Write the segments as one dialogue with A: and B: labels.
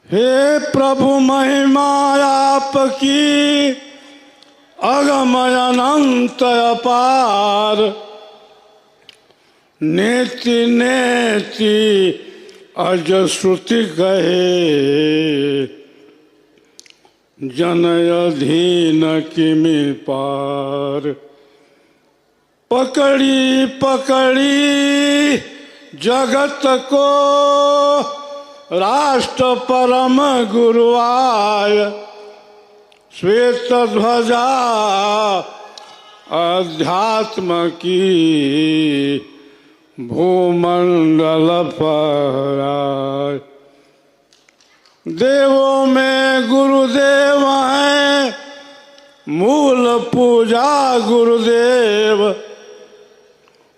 A: हे प्रभु महिमा आपकी अगमय अनंत अपार। नेति नेति अज श्रुति कहे जनय अधीन किमि पार। पकड़ी पकड़ी जगत को राष्ट्र परम गुरुआय। श्वेत ध्वजा अध्यात्म की भूमंडल फहराए। देवों में गुरुदेव हैं, मूल पूजा गुरुदेव।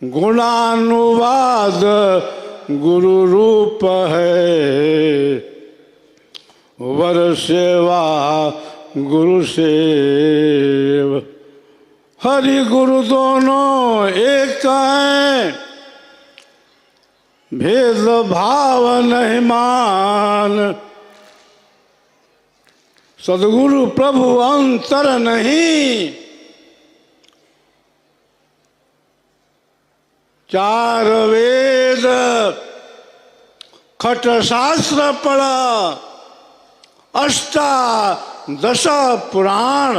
A: गुणानुवाद गुरु रूप है, वर सेवा गुरु सेव। हरि गुरु दोनों एक हैं, भेद भाव नहीं मान। सद्गुरु प्रभु अंतर नहीं, चार वेद खट शास्त्र पढ़ा, अष्टादश पुराण।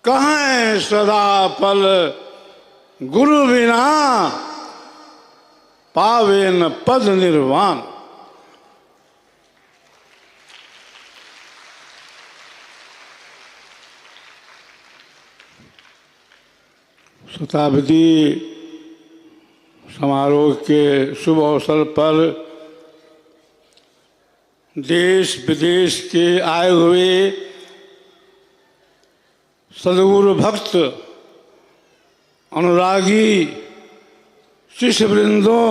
A: कहें सदा फल गुरु बिना, पावे न पद निर्वाण। शताब्दी समारोह के शुभ अवसर पर देश विदेश के आए हुए सद्गुरु भक्त अनुरागी शिष्य वृंदों,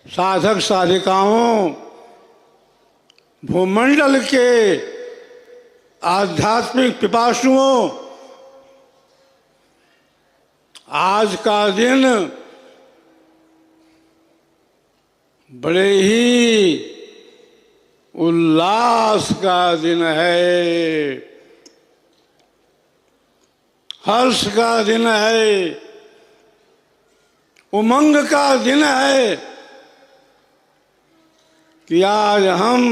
A: साधक साधिकाओं, भूमंडल के आध्यात्मिक पिपासुओं, आज का दिन बड़े ही उल्लास का दिन है, हर्ष का दिन है, उमंग का दिन है कि आज हम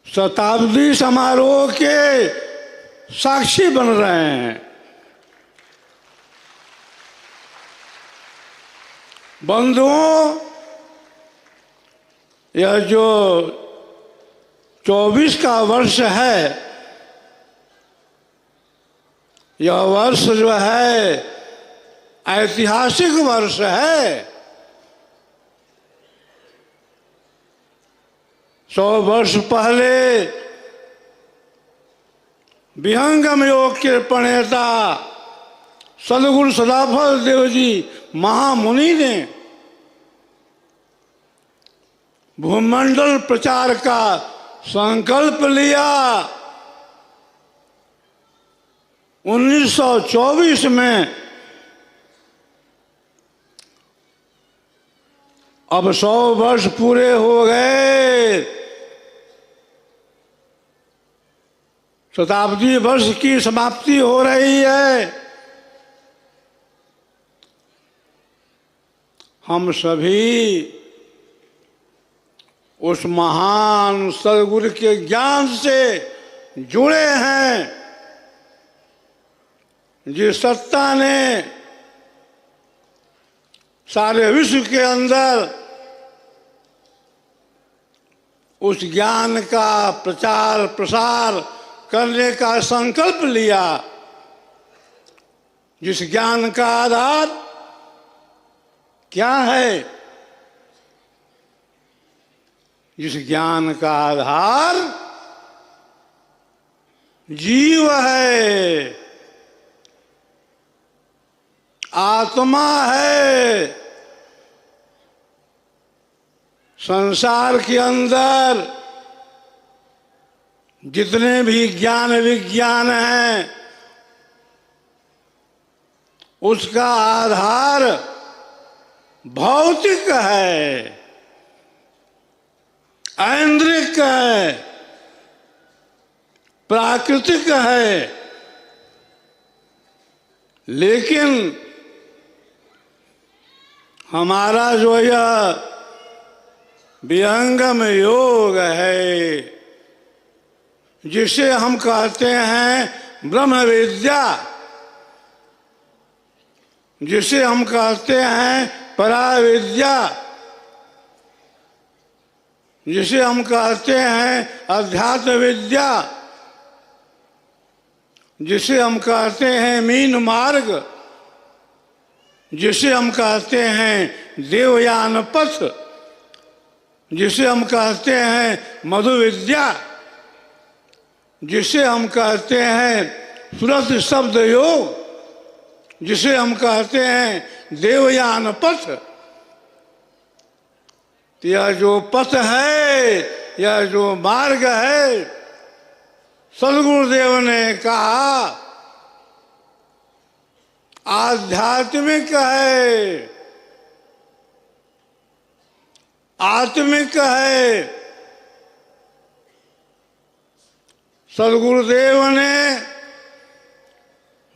A: शताब्दी समारोह के साक्षी बन रहे हैं। बंधुओं, यह जो 24 का वर्ष है, यह वर्ष जो है ऐतिहासिक वर्ष है। 100 वर्ष पहले विहंगम योग के प्रणेता सद्गुरु सदाफल देव जी महामुनि ने भूमंडल प्रचार का संकल्प लिया। 1924 में अब 100 वर्ष पूरे हो गए। शताब्दी वर्ष की समाप्ति हो रही है। हम सभी उस महान सद्गुरु के ज्ञान से जुड़े हैं, जिस सत्ता ने सारे विश्व के अंदर उस ज्ञान का प्रचार प्रसार करने का संकल्प लिया। जिस ज्ञान का आधार क्या है? जिस ज्ञान का आधार जीव है, आत्मा है। संसार के अंदर जितने भी ज्ञान विज्ञान हैं, उसका आधार भौतिक है, ऐन्द्रिक है, प्राकृतिक है, लेकिन हमारा जो यह विहंगम योग है, जिसे हम कहते हैं ब्रह्म विद्या, जिसे हम कहते हैं पराविद्या, जिसे हम कहते हैं अध्यात्म विद्या, जिसे हम कहते हैं मीन मार्ग, जिसे हम कहते हैं देवयान पथ, जिसे हम कहते हैं मधु विद्या, जिसे हम कहते हैं सुरत शब्द योग, जिसे हम कहते हैं देवयान पथ। यह जो पथ है, यह जो मार्ग है, सदगुरुदेव ने कहा आध्यात्मिक है, आत्मिक है। सदगुरुदेव ने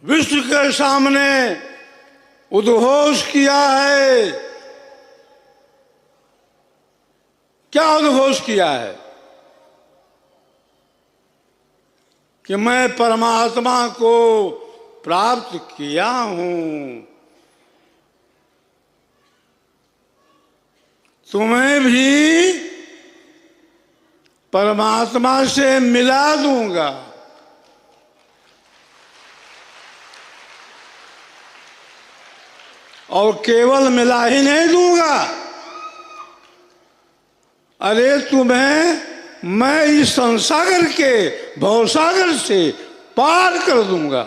A: विश्व के सामने उद्घोष किया है। क्या उद्घोष किया है? कि मैं परमात्मा को प्राप्त किया हूं, तुम्हें भी परमात्मा से मिला दूंगा। और केवल मिला ही नहीं दूंगा, अरे तुम्हें मैं इस संसागर के भवसागर से पार कर दूंगा।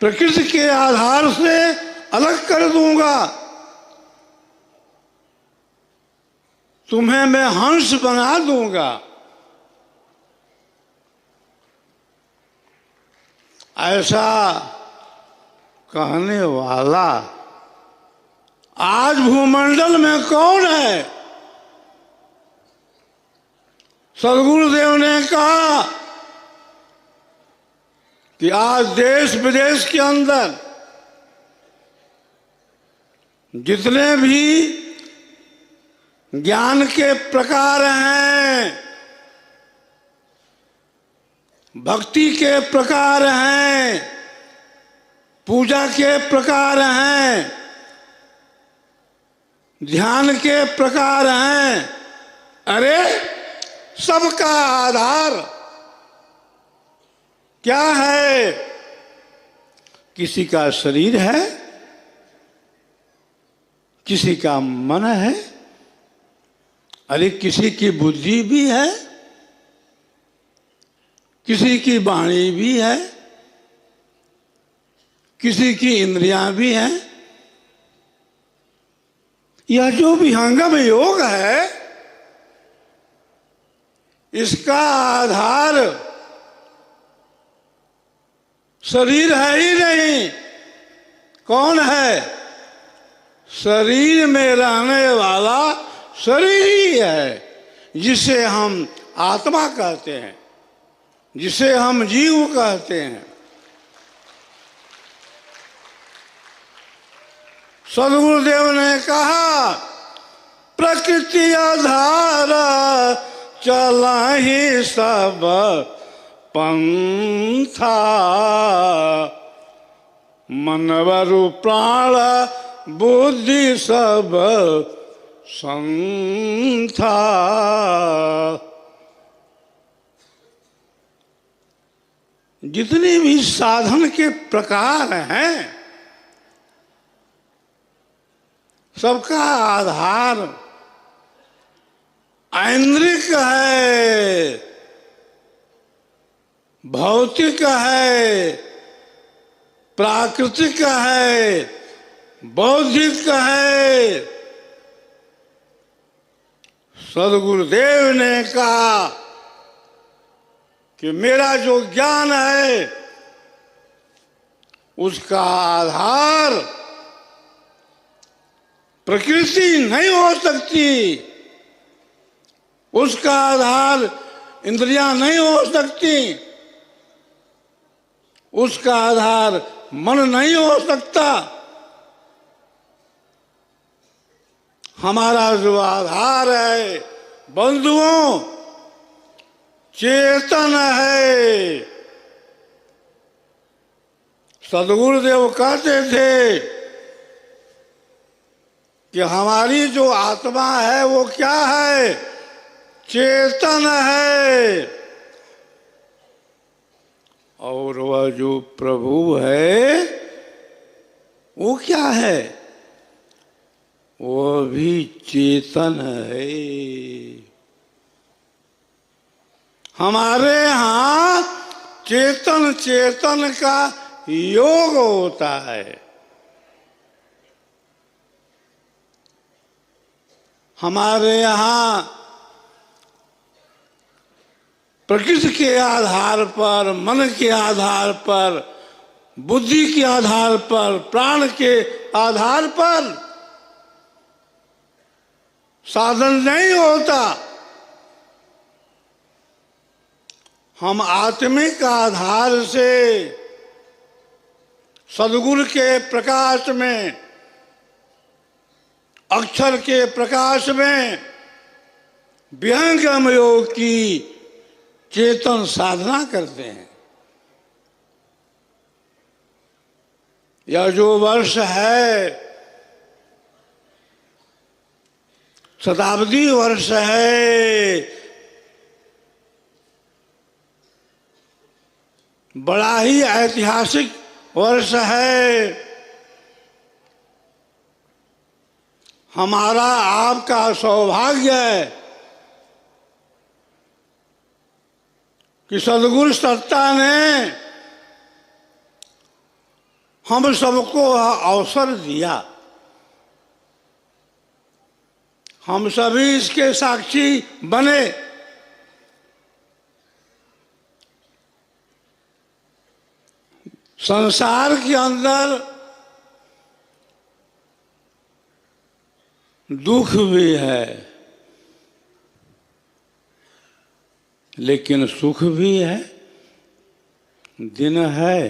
A: प्रकृति के आधार से अलग कर दूंगा, तुम्हें मैं हंस बना दूंगा। ऐसा कहने वाला आज भूमंडल में कौन है? सदगुरुदेव ने कहा कि आज देश विदेश के अंदर जितने भी ज्ञान के प्रकार हैं, भक्ति के प्रकार हैं, पूजा के प्रकार हैं, ध्यान के प्रकार हैं, अरे सबका आधार क्या है? किसी का शरीर है, किसी का मन है, अरे किसी की बुद्धि भी है, किसी की वाणी भी है, किसी की इंद्रियां भी हैं। यह जो विहंगम योग है, इसका आधार शरीर है ही नहीं। कौन है? शरीर में रहने वाला शरीर ही है, जिसे हम आत्मा कहते हैं, जिसे हम जीव कहते हैं। सदगुरुदेव ने कहा प्रकृति आधार चला ही सब पंथा, मनवरु प्राण बुद्धि सब संथा। जितने भी साधन के प्रकार हैं, सबका आधार ऐन्द्रिक है, भौतिक है, प्राकृतिक है, बौद्धिक है। सदगुरुदेव ने कहा कि मेरा जो ज्ञान है उसका आधार प्रकृति नहीं हो सकती, उसका आधार इंद्रियां नहीं हो सकती, उसका आधार मन नहीं हो सकता। हमारा जो आधार है बंधुओं, चेतन है। सदगुरुदेव कहते थे कि हमारी जो आत्मा है वो क्या है? चेतन है। और वह जो प्रभु है वो क्या है? वो भी चेतन है। हमारे यहाँ चेतन चेतन का योग होता है। हमारे यहाँ प्रकृति के आधार पर, मन के आधार पर, बुद्धि के आधार पर, प्राण के आधार पर साधन नहीं होता। हम आत्मिक आधार से सद्गुरु के प्रकाश में, अक्षर के प्रकाश में विहंगम योग की चेतन साधना करते हैं। यह जो वर्ष है शताब्दी वर्ष है, बड़ा ही ऐतिहासिक वर्ष है। हमारा आपका सौभाग्य है कि सद्गुरु सत्ता ने हम सबको अवसर दिया। हम सभी इसके साक्षी बने। संसार के अंदर दुख भी है, लेकिन सुख भी है। दिन है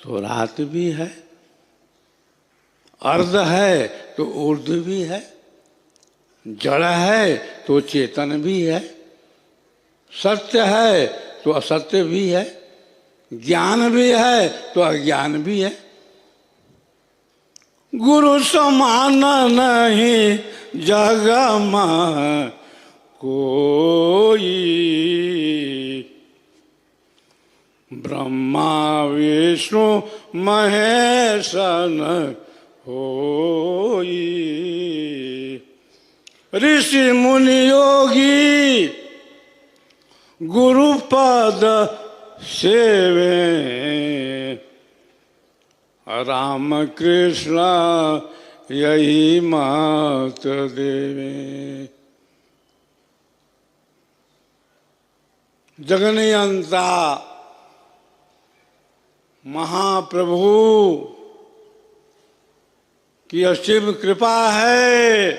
A: तो रात भी है, अर्ध है तो ऊर्ध भी है, जड़ है तो चेतन भी है, सत्य है तो असत्य भी है, ज्ञान भी है तो अज्ञान भी है। गुरु समान नहीं जग में कोई, ब्रह्मा विष्णु महेश न होई। ऋषि मुनि योगी गुरु पद सेवे, राम कृष्ण यही मत देवे। जगनियंता महाप्रभु की असीम कृपा है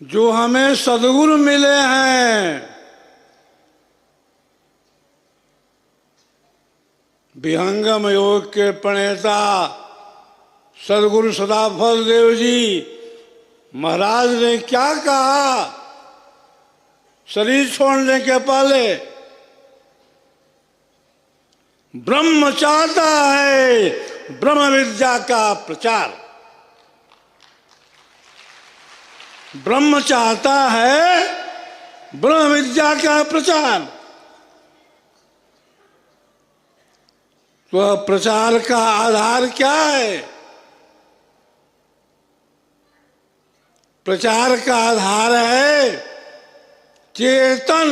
A: जो हमें सद्गुरु मिले हैं। विहंगम योग के प्रणेता सद्गुरु सदाफल देव जी महाराज ने क्या कहा शरीर छोड़ने के पहले? ब्रह्म चाहता है ब्रह्म विद्या का प्रचार। ब्रह्म चाहता है ब्रह्म विद्या का प्रचार। तो प्रचार का आधार क्या है? प्रचार का आधार है चेतन।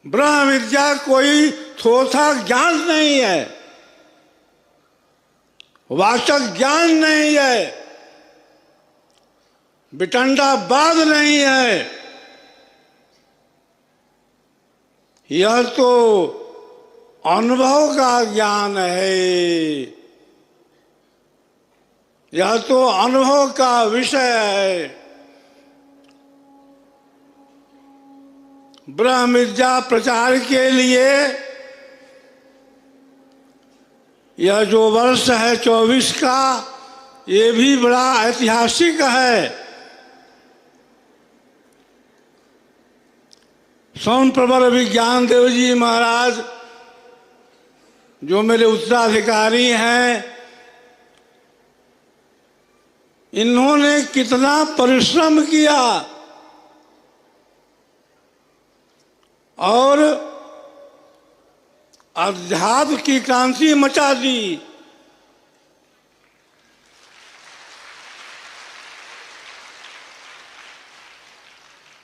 A: ब्रह्म विद्या कोई थोथा ज्ञान नहीं है, वाचक ज्ञान नहीं है, विटंडावाद नहीं है। यह तो अनुभव का ज्ञान है, यह तो अनुभव का विषय है। ब्रह्म विद्या प्रचार के लिए यह जो वर्ष है 24 का, ये भी बड़ा ऐतिहासिक है। स्वामी प्रवर विज्ञान देव जी महाराज जो मेरे उत्तराधिकारी हैं, इन्होंने कितना परिश्रम किया और अध्यात्म की क्रांति मचा दी।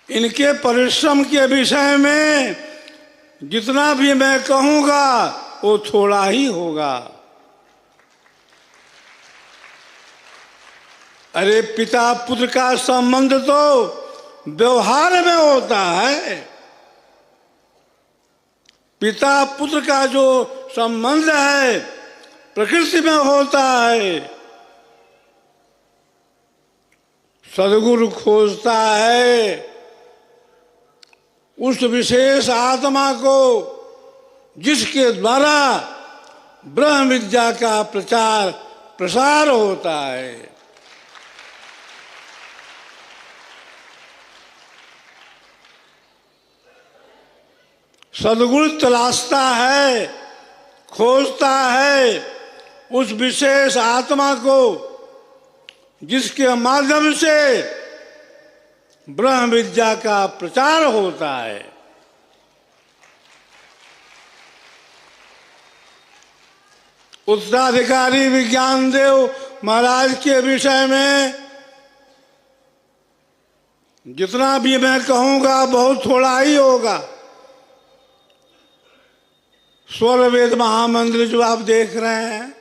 A: इनके परिश्रम के विषय में जितना भी मैं कहूँगा वो थोड़ा ही होगा। अरे पिता पुत्र का संबंध तो व्यवहार में होता है। पिता पुत्र का जो संबंध है प्रकृति में होता है। सद्गुरु खोजता है उस विशेष आत्मा को जिसके द्वारा ब्रह्म विद्या का प्रचार प्रसार होता है। सद्गुरु तलाशता है, खोजता है उस विशेष आत्मा को जिसके माध्यम से ब्रह्म विद्या का प्रचार होता है। उत्तराधिकारी विज्ञान देव महाराज के विषय में जितना भी मैं कहूँगा बहुत थोड़ा ही होगा। स्वर वेद महामंदिर जो आप देख रहे हैं,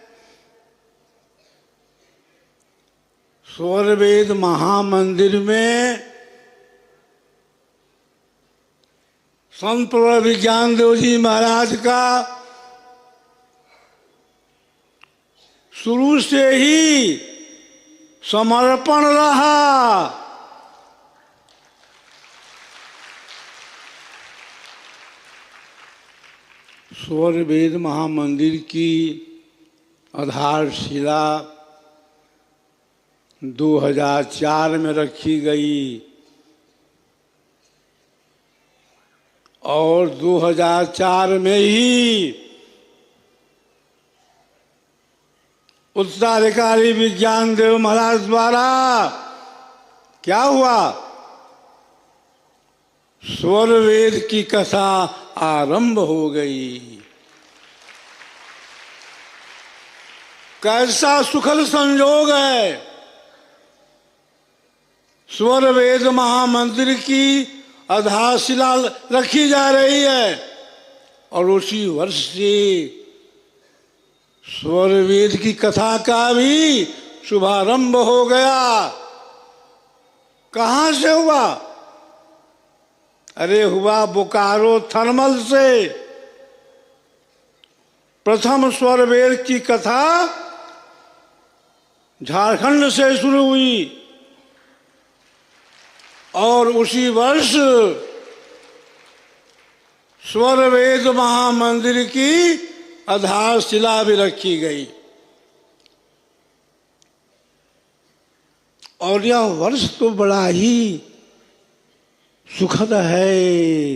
A: स्वर वेद महामंदिर में संत प्रवर विज्ञान देव जी महाराज का शुरू से ही समर्पण रहा। स्वर वेद महामंदिर की आधारशिला 2004 में रखी गई और 2004 में ही उत्तराधिकारी विज्ञान देव महाराज द्वारा क्या हुआ, स्वर वेद की कथा आरंभ हो गई। कैसा सुखद संयोग है। स्वर वेद महामंदिर की आधारशिला रखी जा रही है और उसी वर्ष से स्वर वेद की कथा का भी शुभारंभ हो गया। कहाँ से हुआ? अरे हुआ बोकारो थर्मल से। प्रथम स्वर वेद की कथा झारखंड से शुरू हुई और उसी वर्ष स्वर वेद महामंदिर की आधारशिला भी रखी गई। और यह वर्ष तो बड़ा ही सुखद है,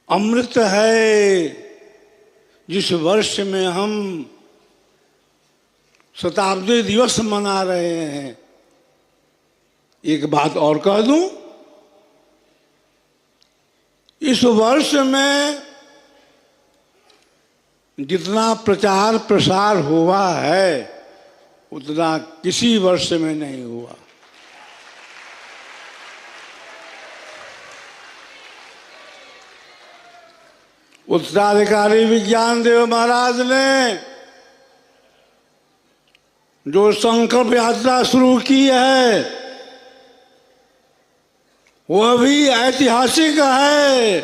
A: अमृत है, जिस वर्ष में हम शताब्दी दिवस मना रहे हैं। एक बात और कह दूं, इस वर्ष में जितना प्रचार प्रसार हुआ है उतना किसी वर्ष में नहीं हुआ। उत्तराधिकारी विज्ञान देव महाराज ने जो संकल्प यात्रा शुरू की है वह भी ऐतिहासिक है।